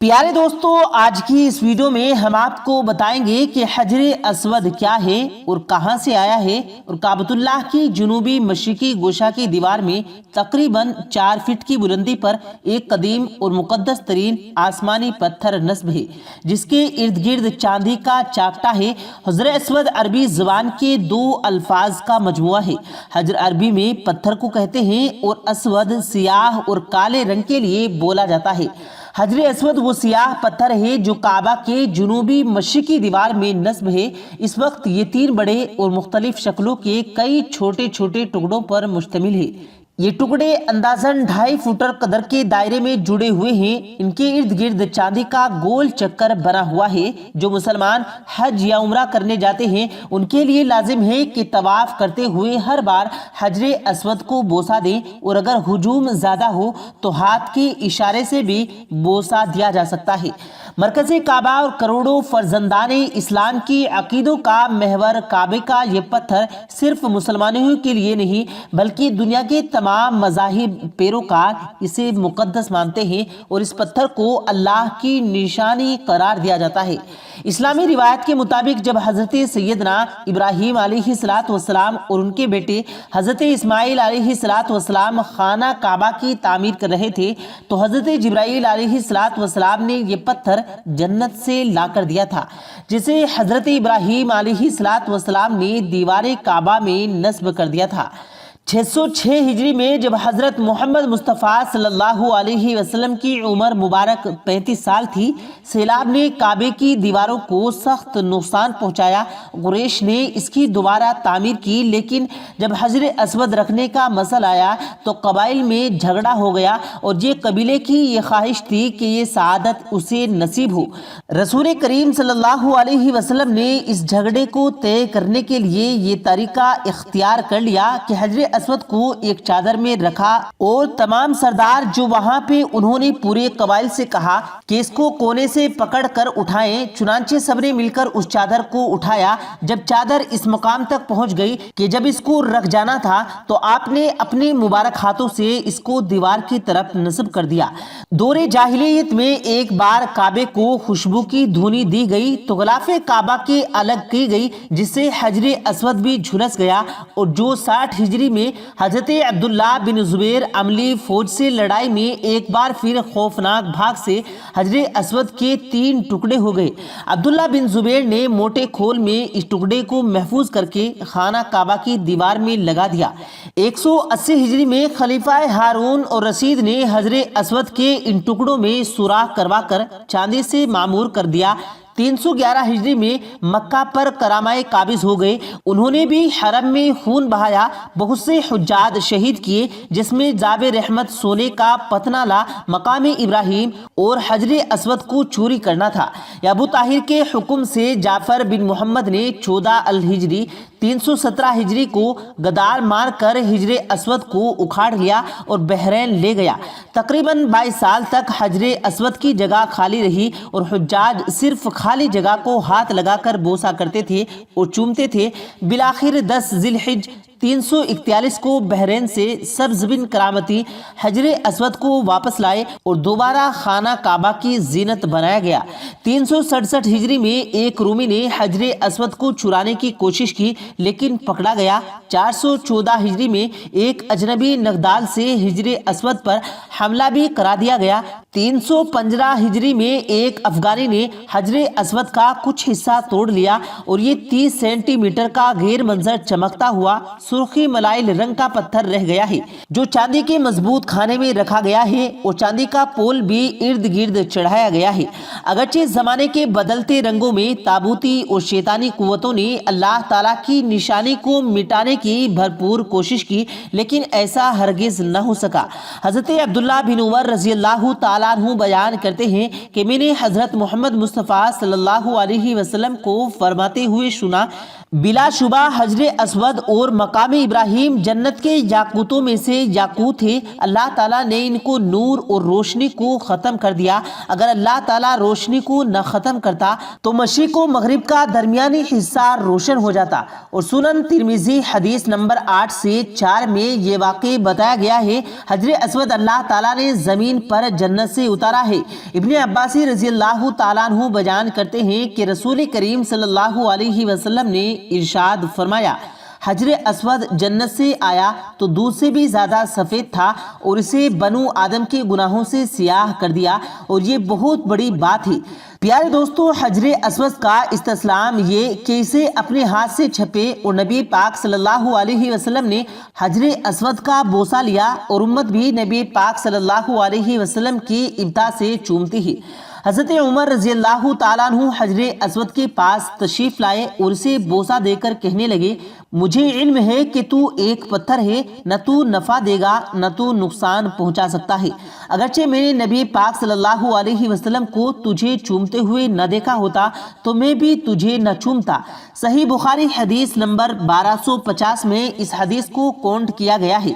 پیارے دوستو، آج کی اس ویڈیو میں ہم آپ کو بتائیں گے کہ حجر اسود کیا ہے اور کہاں سے آیا ہے، اور کعبۃ اللہ کی جنوبی مشرقی گوشہ کی دیوار میں تقریباً 4 فٹ کی بلندی پر ایک قدیم اور مقدس ترین آسمانی پتھر نصب ہے جس کے ارد گرد چاندی کا چاکٹا ہے۔ حجر اسود عربی زبان کے 2 الفاظ کا مجموعہ ہے۔ حجر عربی میں پتھر کو کہتے ہیں اور اسود سیاہ اور کالے رنگ کے لیے بولا جاتا ہے۔ حجر اسود وہ سیاہ پتھر ہے جو کعبہ کے جنوبی مشرقی دیوار میں نصب ہے۔ اس وقت یہ 3 بڑے اور مختلف شکلوں کے کئی چھوٹے چھوٹے ٹکڑوں پر مشتمل ہے۔ یہ ٹکڑے اندازاً 2.5 فٹ قدر کے دائرے میں جڑے ہوئے ہیں۔ ان کے ارد گرد چاندی کا گول چکر بنا ہوا ہے۔ جو مسلمان حج یا عمرہ کرنے جاتے ہیں ان کے لیے لازم ہے کہ طواف کرتے ہوئے ہر بار حجر اسود کو بوسہ دیں، اور اگر ہجوم زیادہ ہو تو ہاتھ کے اشارے سے بھی بوسہ دیا جا سکتا ہے۔ مرکز کعبہ اور کروڑوں فرزندان اسلام کی عقیدوں کا محور کعبے کا یہ پتھر صرف مسلمانوں کے لیے نہیں بلکہ دنیا کے تمام مذاہب پیروکار اسے مقدس مانتے ہیں، اور اس پتھر کو اللہ کی نشانی قرار دیا جاتا ہے۔ اسلامی روایت کے مطابق جب حضرت سیدنا ابراہیم علیہ السلام اور ان کے بیٹے حضرت اسماعیل علیہ السلام خانہ کعبہ کی تعمیر کر رہے تھے تو حضرت جبرائیل علیہ السلام نے یہ پتھر جنت سے لا کر دیا تھا، جسے حضرت ابراہیم علیہ السلام نے دیوار کعبہ میں نصب کر دیا تھا۔ 606 ہجری میں جب حضرت محمد مصطفیٰ صلی اللہ علیہ وسلم کی عمر مبارک 35 سال تھی، سیلاب نے کعبے کی دیواروں کو سخت نقصان پہنچایا۔ قریش نے اس کی دوبارہ تعمیر کی، لیکن جب حجر اسود رکھنے کا مسئلہ آیا تو قبائل میں جھگڑا ہو گیا، اور یہ قبیلے کی یہ خواہش تھی کہ یہ سعادت اسے نصیب ہو۔ رسول کریم صلی اللہ علیہ وسلم نے اس جھگڑے کو طے کرنے کے لیے یہ طریقہ اختیار کر لیا کہ حجر اسود کو ایک چادر میں رکھا، اور تمام سردار جو وہاں پہ انہوں نے پورے قبائل سے کہا کہ اس کو کونے سے پکڑ کر اٹھائیں۔ چنانچہ سب نے مل کر اس چادر کو اٹھایا۔ جب چادر اس مقام تک پہنچ گئی کہ جب اس کو رکھ جانا تھا تو آپ نے اپنے مبارک ہاتھوں سے اس کو دیوار کی طرف نصب کر دیا۔ دور جاہلیت میں ایک بار کعبے کو خوشبو کی دھونی دی گئی تو غلاف کعبہ کے الگ کی گئی، جس سے حجر اسود بھی جھلس گیا، اور جو 60 ہجری میں حضرت عبداللہ بن زبیر عملی فوج سے لڑائی میں ایک بار پھر خوفناک بھاگ سے حجر اسود کے 3 ٹکڑے ہو گئے۔ عبداللہ بن زبیر نے موٹے کھول میں اس ٹکڑے کو محفوظ کر کے خانہ کعبہ کی دیوار میں لگا دیا۔ 180 ہجری میں خلیفہ ہارون اور رشید نے حجر اسود کے ان ٹکڑوں میں سوراخ کروا کر چاندی سے معمور کر دیا۔ 311 ہجری میں مکہ پر کرامہ قابض ہو گئے۔ انہوں نے بھی حرم میں خون بہایا، بہت سے حجاج شہید کیے، جس میں ذاب رحمت سونے کا پتنا لا مقام ابراہیم اور حجر اسود کو چوری کرنا تھا۔ ابو طاہر کے حکم سے جعفر بن محمد نے 14 الہجری 317 ہجری کو گدار مار کر حجر اسود کو اکھاڑ لیا اور بحرین لے گیا۔ تقریباً 22 سال تک حجر اسود کی جگہ خالی رہی، اور حجاج صرف خالی جگہ کو ہاتھ لگا کر بوسہ کرتے تھے اور چومتے تھے۔ بالآخر 10 ذی الحجہ 341 کو بحرین سے سبز بن کرامتی حجر اسود کو واپس لائے اور دوبارہ خانہ کعبہ کی زینت بنایا گیا۔ 367 ہجری میں ایک رومی نے حجر اسود کو چرانے کی کوشش کی لیکن پکڑا گیا۔ 414 ہجری میں ایک اجنبی نگدال سے حجر اسود پر حملہ بھی کرا دیا گیا۔ 315 ہجری میں ایک افغانی نے حجر اسود کا کچھ حصہ توڑ لیا، اور یہ 30 سینٹی میٹر کا غیر منظر چمکتا ہوا سرخی ملائل رنگ کا پتھر رہ گیا ہے، جو چاندی کے مضبوط خانے میں رکھا گیا ہے، اور چاندی کا پول بھی ارد گرد چڑھایا گیا ہے۔ اگرچہ زمانے کے بدلتے رنگوں میں تابوتی اور شیطانی قوتوں نے اللہ تعالیٰ کی نشانی کو مٹانے کی بھرپور کوشش کی، لیکن ایسا ہرگز نہ ہو سکا۔ حضرت عبداللہ بن عمر رضی اللہ تعالیٰ عنہ بیان کرتے ہیں کہ میں نے حضرت محمد مصطفیٰ صلی اللہ علیہ وسلم کو فرماتے ہوئے سنا، बिला शुबा हजर असवद और मकाम इब्राहिम जन्नत के याकूतों में से याकूत है। अल्लाह ताला ने इनको नूर और रोशनी को ख़त्म कर दिया। अगर अल्लाह ताला रोशनी को न ख़त्म करता तो मशरिक़ व मगरिब का दरमियानी हिस्सा रोशन हो जाता। और सुनन तिरमिज़ी हदीस नंबर 8 से 4 में ये वाक़ई बताया गया है। हजर असवद अल्लाह ताला ने ज़मीन पर जन्नत से उतारा है। इब्ने अब्बासी रज़ी अल्लाह ताला अन्हु बयान करते हैं कि रसूल करीम सल्लल्लाहु अलैहि वसल्लम ने इरशाद फरमाया, हजर असवद जन्नत से आया तो दूध से भी ज़्यादा सफ़ेद था और इसे बनु आदम के गुनाहों से सियाह कर दिया, और ये बहुत बड़ी बात है। प्यारे दोस्तों, हजर असवद का इस्तिस्लाम ये कि इसे अपने हाथ से छपे और नबी पाक सल्लल्लाहु अलैहि वसल्लम ने हजर असवद का बोसा लिया और उम्मत भी नबी पाक सल्लल्लाहु अलैहि वसल्लम की इब्ता से चूमती है। हज़रत उमर रज़ी अल्लाह ताला अन्हु हजर असवद के पास तशरीफ़ लाए और उसे बोसा देकर कहने लगे, मुझे इल्म है कि तू एक पत्थर है, न तू नफ़ा देगा न तू नुकसान पहुंचा सकता है। अगरचे मैंने नबी पाक सल्लल्लाहु अलैहि वसल्लम को तुझे चूमते हुए न देखा होता तो मैं भी तुझे न चूमता। सही बुखारी हदीस नंबर 1250 में इस हदीस को कोट किया गया है।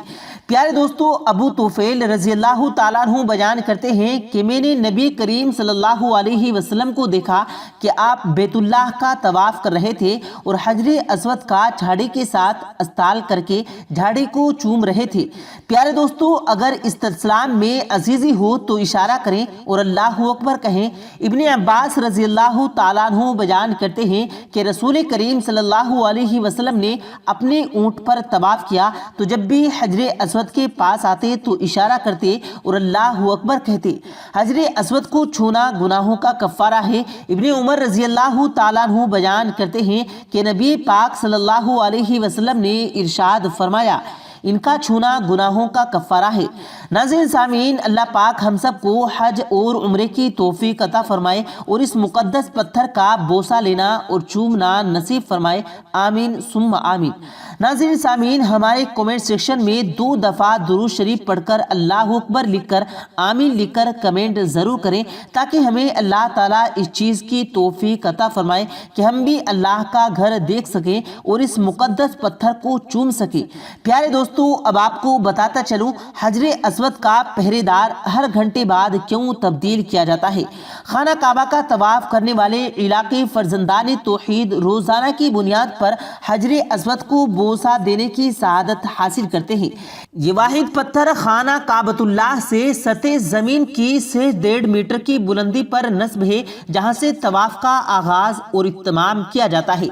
प्यारे दोस्तों, अबू तुफैल रज़ी अल्लाह ताला अन्हु बयान करते हैं कि मैंने नबी करीम सल्लल्लाहु अलैहि वसल्लम को देखा कि आप बैतुल्लाह का तवाफ कर रहे थे और हजर असवद का झाड़ी के साथ अस्ताल करके झाड़ी को चूम रहे थे। प्यारे दोस्तों, अगर इस्तिस्लाम में अजीज़ी हो तो इशारा करें और अल्लाहु अकबर कहें। इब्ने अब्बास रज़ी अल्लाह ताला अन्हु बयान करते हैं कि रसूल करीम सल्लल्लाहु अलैहि वसल्लम ने अपने ऊँट पर तवाफ किया तो जब भी हजर असवद के पास आते तो इशारा करते और अल्लाहु अकबर कहते। हजर असवद को छूना गुनाहों का कफ़ारा है। इब्ने उमर रज़ी अल्लाह ताला अन्हु बयान करते हैं कि नबी पाक सल्लल्लाहु अलैहि वसल्लम ने इरशाद फरमाया, इनका छूना गुनाहों का कफ़ारा है। नाज़रीन सामीन, अल्लाह पाक हम सब को हज और उम्रे की तौफीक अता फरमाए और इस मुक़द्दस पत्थर का बोसा लेना और चूमना नसीब फरमाए। आमीन सुम्मा आमीन। नाज़रीन सामीन, हमारे कमेंट सेक्शन में 2 दफ़ा दुरूद शरीफ पढ़कर अल्लाहु अकबर लिखकर आमीन लिखकर कमेंट ज़रूर करें ताकि हमें अल्लाह ताला इस चीज़ की तौफीक अता फरमाए कि हम भी अल्लाह का घर देख सकें और इस मुक़द्दस पत्थर को चूम सकें। प्यारे दोस्तों, अब आपको बताता चलूँ हजर असवद का पहरेदार हर घंटे बाद क्यों तब्दील किया जाता है। खाना काबा का तवाफ करने वाले इलाके फर्जंदान तौहीद रोज़ाना की बुनियाद पर हजर असवद को बोसा देने की शहादत हासिल करते हैं। ये वाहिद पत्थर खाना काबतुल्लाह से सतह ज़मीन की से 1.5 मीटर की बुलंदी पर नस्ब है, जहाँ से तवाफ का आगाज़ और इत्माम किया जाता है।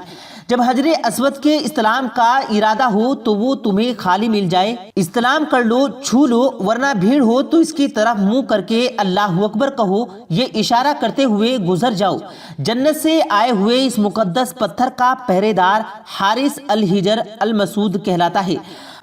जब हजर असवद के इस्लाम का इरादा हो तो वो तुम्हें खाली मिल जाए, इस्लाम कर लो, छू लो, वरना भीड़ हो तो इसकी तरफ मुंह करके अल्लाहु अकबर कहो, ये इशारा करते हुए गुजर जाओ। जन्नत से आए हुए इस मुकद्दस पत्थर का पहरेदार हारिस अल हिजर अल मसूद कहलाता है।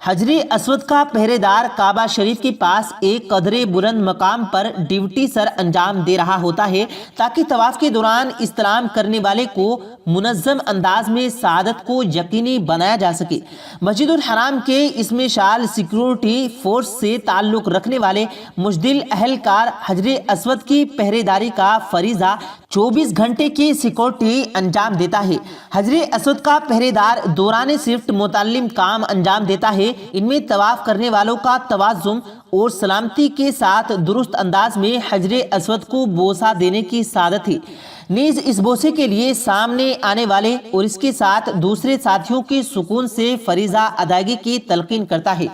हजर असवद का पहरेदार काबा शरीफ के पास एक कदरे बुलंद मकाम पर ड्यूटी सर अंजाम दे रहा होता है ताकि तवाफ के दौरान इस्लाम करने वाले को मुनज़्ज़म अंदाज में सादत को यकीनी बनाया जा सके। मस्जिदुल हराम के इसमें शाल सिक्योरिटी फोर्स से ताल्लुक़ रखने वाले मुजदिल अहलकार हजर असवद की पहरेदारी का फरीज़ा 24 घंटे की सिक्योरिटी अंजाम देता है। हजर असवद का पहरेदार दौरान शिफ्ट मुतल्लिम काम अंजाम देता है। इनमें तवाफ करने वालों का तवाज़ुन और सलामती के साथ दुरुस्त अंदाज में हजर असवद को बोसा देने की सादत है। नीज इस बोसे के लिए सामने आने वाले और इसके साथ दूसरे साथियों के सुकून से फरीज़ा अदायगी की तलकीन करता है।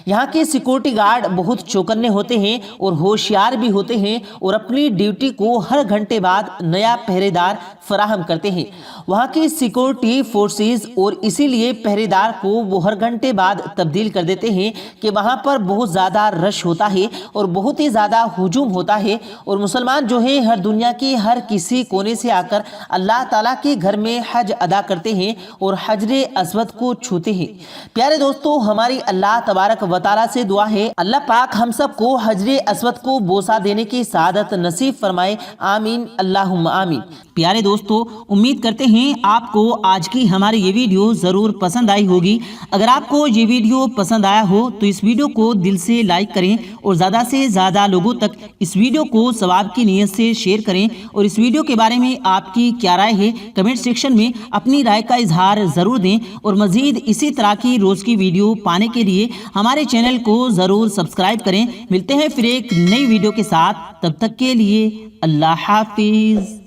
यहाँ के सिक्योरिटी गार्ड बहुत चौकन्ने होते हैं और होशियार भी होते हैं और अपनी ड्यूटी को हर घंटे बाद नया पहरेदार फराहम करते हैं। वहाँ की सिक्योरिटी फोर्सेस और इसीलिए पहरेदार को वो हर घंटे बाद तब्दील कर देते हैं कि वहाँ पर बहुत ज़्यादा रश होता है और बहुत ही ज़्यादा हुजूम होता है और मुसलमान जो है हर दुनिया के हर किसी कोने से आकर अल्लाह ताला के घर में हज अदा करते हैं और हजर असवद को छूते हैं। प्यारे दोस्तों, हमारी अल्लाह तबारक व तआला से दुआ है अल्लाह पाक हम सब को हजर असवद को बोसा देने की सादत नसीब फरमाए। आमीन अल्लाहुम्मा आमीन। प्यारे दोस्तों, उम्मीद करते हैं आपको आज की हमारी ये वीडियो ज़रूर पसंद आई होगी। अगर आपको ये वीडियो पसंद आया हो तो इस वीडियो को दिल से लाइक کریں اور زیادہ سے زیادہ لوگوں تک اس ویڈیو کو ثواب کی نیت سے شیئر کریں، اور اس ویڈیو کے بارے میں آپ کی کیا رائے ہے کمنٹ سیکشن میں اپنی رائے کا اظہار ضرور دیں، اور مزید اسی طرح کی روز کی ویڈیو پانے کے لیے ہمارے چینل کو ضرور سبسکرائب کریں۔ ملتے ہیں پھر ایک نئی ویڈیو کے ساتھ، تب تک کے لیے اللہ حافظ۔